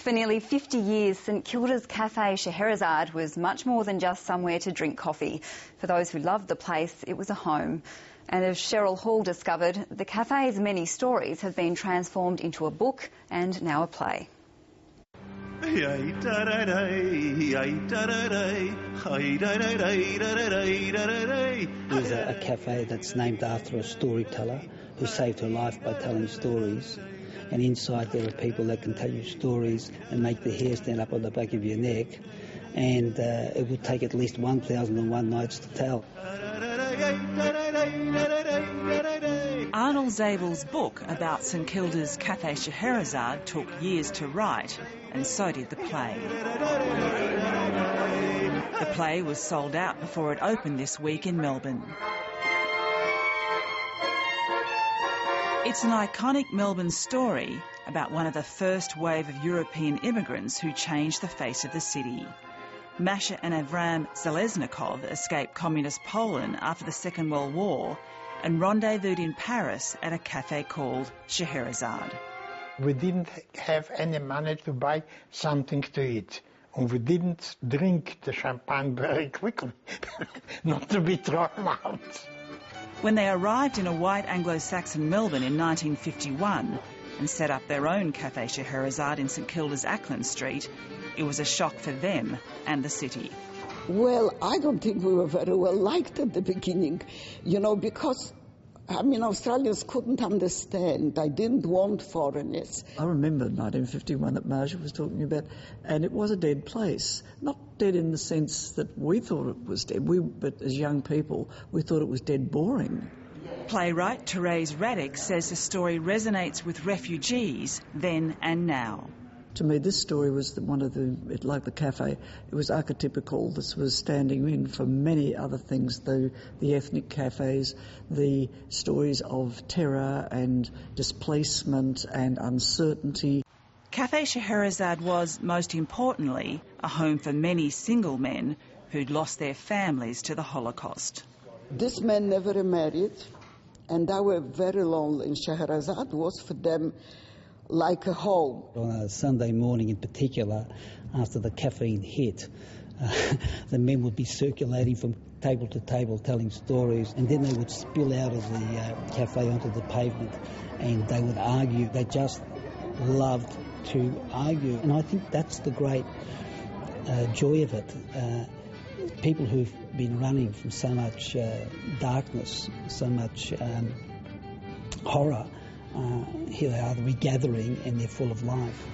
For nearly 50 years, St Kilda's cafe Scheherazade was much more than just somewhere to drink coffee. For those who loved the place, it was a home. And as Cheryl Hall discovered, the cafe's many stories have been transformed into a book and now a play. There's a cafe that's named after a storyteller who saved her life by telling stories. And inside there are people that can tell you stories and make the hair stand up on the back of your neck. And it would take at least 1,001 nights to tell. Arnold ZABLE's book about St Kilda's Cafe Scheherazade took years to write, and so did the play. The play was sold out before it opened this week in Melbourne. It's an iconic Melbourne story about one of the first wave of European immigrants who changed the face of the city. MASHA and AVRAM ZELEZNIKOW escaped communist Poland after the Second World War and rendezvoused in Paris at a cafe called Scheherazade. We didn't have any money to buy something to eat. And we didn't drink the champagne very quickly, not to be thrown out. When they arrived in a white Anglo-Saxon Melbourne in 1951 and set up their own Cafe Scheherazade in St Kilda's Acland Street, it was a shock for them and the city. Well, I don't think we were very well liked at the beginning, you know, because, I mean, Australians couldn't understand. I didn't want foreigners. I remember 1951 that Marsha was talking about, and it was a dead place. Not dead in the sense that we thought it was dead, but as young people, we thought it was dead boring. Playwright THERESE RADIC says the story resonates with refugees then and now. To me, this story was one of like the cafe, it was archetypical. This was standing in for many other things, the ethnic cafes, the stories of terror and displacement and uncertainty. Cafe Scheherazade was, most importantly, a home for many single men who'd lost their families to the Holocaust. This man never remarried, and they were very lonely. Scheherazade was for them like a home. On a Sunday morning in particular, after the caffeine hit, the men would be circulating from table to table telling stories, and then they would spill out of the cafe onto the pavement and they would argue. They just loved to argue, and I think that's the great joy of it. People who've been running from so much darkness, so much horror, here they are regathering and they're full of life.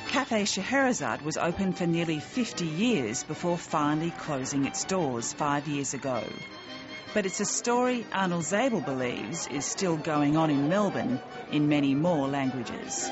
Cafe Scheherazade was open for nearly 50 years before finally closing its doors 5 years ago. But it's a story Arnold ZABLE believes is still going on in Melbourne in many more languages.